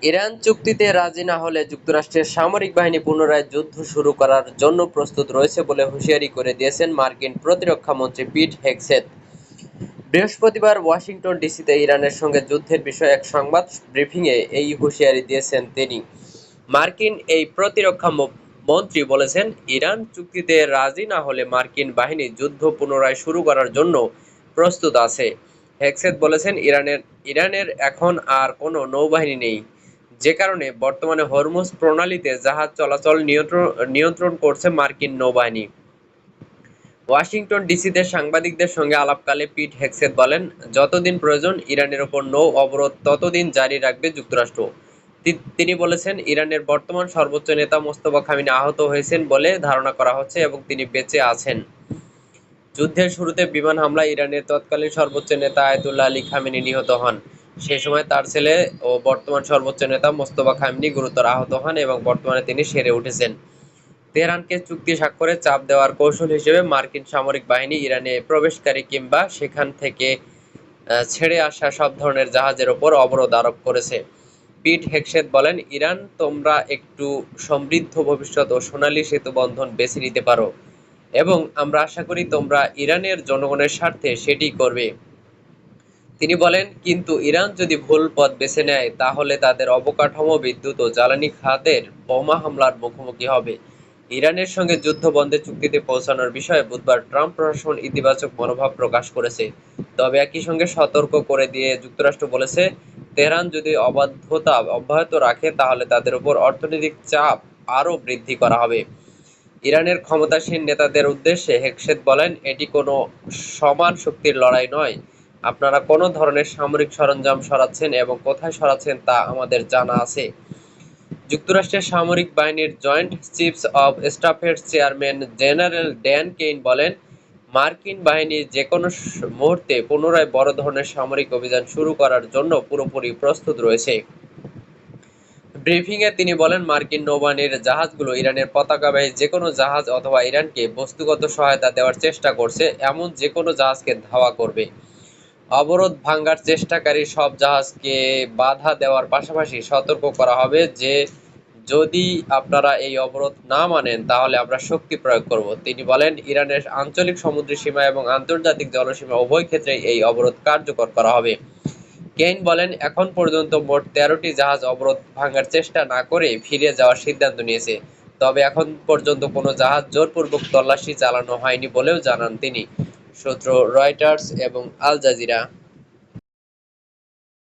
Iran চুক্তিতে রাজি না হলে যুক্তরাষ্ট্রের সামরিক বাহিনী পুনরায় যুদ্ধ শুরু করার জন্য প্রস্তুত রয়েছে বলে হুঁশিয়ারি করে দিয়েছেন মার্কিন প্রতিরক্ষা মন্ত্রী পিট হেগসেথ। বৃহস্পতিবার ওয়াশিংটন ডিসিতে ইরানের সঙ্গে যুদ্ধের বিষয়ে এক সংবাদ ব্রিফিংয়ে এই হুঁশিয়ারি দিয়েছেন তিনি। মার্কিন এই প্রতিরক্ষা মন্ত্রী বলেছেন, ইরান চুক্তিতে রাজি না হলে মার্কিন বাহিনী যুদ্ধ পুনরায় শুরু করার জন্য প্রস্তুত আছে। হেগসেথ বলেছেন, ইরানের এখন আর কোনো নৌবাহিনী নেই, যে কারণে বর্তমানে হরমুজ প্রণালীতে জাহাজ চলাচল নিয়ন্ত্রণ করছে মার্কিন নৌবাহিনী। ওয়াশিংটন ডিসিতে সাংবাদিকদের সঙ্গে আলাপকালে পিট হেগসেথ বলেন, যতদিন প্রয়োজন ইরানের ওপর নৌ অবরোধ ততদিন জারি রাখবে যুক্তরাষ্ট্র। তিনি বলেছেন, ইরানের বর্তমান সর্বোচ্চ নেতা মোস্তফা খামেনি আহত হয়েছেন বলে ধারণা করা হচ্ছে এবং তিনি বেঁচে আছেন। যুদ্ধের শুরুতে বিমান হামলায় ইরানের তৎকালীন সর্বোচ্চ নেতা আয়াতুল্লাহ আলী খামেনি নিহত হন। সে সময় তার ছেলে ও বর্তমান সর্বোচ্চ নেতা মোস্তফা খামেনি গুরুতর আহত হন এবং বর্তমানে তিনি সেরে উঠেছেন। তেহরানকে চুক্তি স্বাক্ষরে চাপ দেওয়ার কৌশল হিসেবে মার্কিন সামরিক বাহিনী ইরানে প্রবেশকারী কিংবা সেখান থেকে ছেড়ে আসা সব ধরনের জাহাজের ওপর অবরোধ আরোপ করেছে। পিট হেগসেথ বলেন, ইরান, তোমরা একটু সমৃদ্ধ ভবিষ্যৎ ও সোনালী সেতু বন্ধন বেছে নিতে পারো এবং আমরা আশা করি তোমরা ইরানের জনগণের স্বার্থে সেটি করবে। তিনি বলেন, কিন্তু ইরান যদি ভুল পথ বেছে নেয় তাহলে তাদের অবকাঠামো, বিদ্যুৎ ও জ্বালানি খাতের বোমা হামলার মুখোমুখি হবে। ইরানের সঙ্গে যুদ্ধ বন্ধে চুক্তিতে পৌঁছানোর বিষয়ে বুধবার ট্রাম্প প্রশাসন ইতিবাচক মনোভাব প্রকাশ করেছে। তবে একই সঙ্গে সতর্ক করে দিয়ে যুক্তরাষ্ট্র বলেছে, তেহরান যদি অবাধ্যতা অব্যাহত রাখে তাহলে তাদের উপর অর্থনৈতিক চাপ আরও বৃদ্ধি করা হবে। ইরানের ক্ষমতাসীন নেতাদের উদ্দেশ্যে হেগসেথ বলেন, এটি কোনো সমান শক্তির লড়াই নয়। আপনারা কোন ধরনের সামরিক সরঞ্জাম সরাচ্ছেন এবং কোথায় সরাচ্ছেন তা আমাদের জানা আছে। যুক্তরাষ্ট্রের সামরিক বাহিনীর জয়েন্ট চিফস অব স্টাফের চেয়ারম্যান জেনারেল ড্যান কেইন বলেন, মার্কিন বাহিনী যেকোনো মুহূর্তে পুনরায় বড় ধরনের সামরিক অভিযান শুরু করার জন্য পুরোপুরি প্রস্তুত রয়েছে। ব্রিফিংয়ে তিনি বলেন, মার্কিন নৌবাহিনীর জাহাজগুলো ইরানের পতাকাবাহী যেকোনো জাহাজ অথবা ইরানকে বস্তুগত সহায়তা দেওয়ার চেষ্টা করছে এমন যেকোনো জাহাজকে ধাওয়া করবে। অবরোধ ভাঙার চেষ্টাকারী সব জাহাজকে বাধা দেওয়ার পাশাপাশি সতর্ক করা হবে যে যদি আপনারা এই অবরোধ না মানেন তাহলে আমরা শক্তি প্রয়োগ করব। তিনি বলেন, ইরানের আঞ্চলিক সমুদ্র সীমা এবং আন্তর্জাতিক জলসীমা উভয় ক্ষেত্রেই এই অবরোধ কার্যকর করা হবে। কেইন বলেন, এখন পর্যন্ত মোট 13টি জাহাজ অবরোধ ভাঙার চেষ্টা না করে ফিরে যাওয়ার সিদ্ধান্ত নিয়েছে। তবে এখন পর্যন্ত কোনো জাহাজ জোরপূর্বক তল্লাশি চালানো হয়নি বলেও জানান তিনি। সূত্র রয়টার্স এবং আল জাজিরা।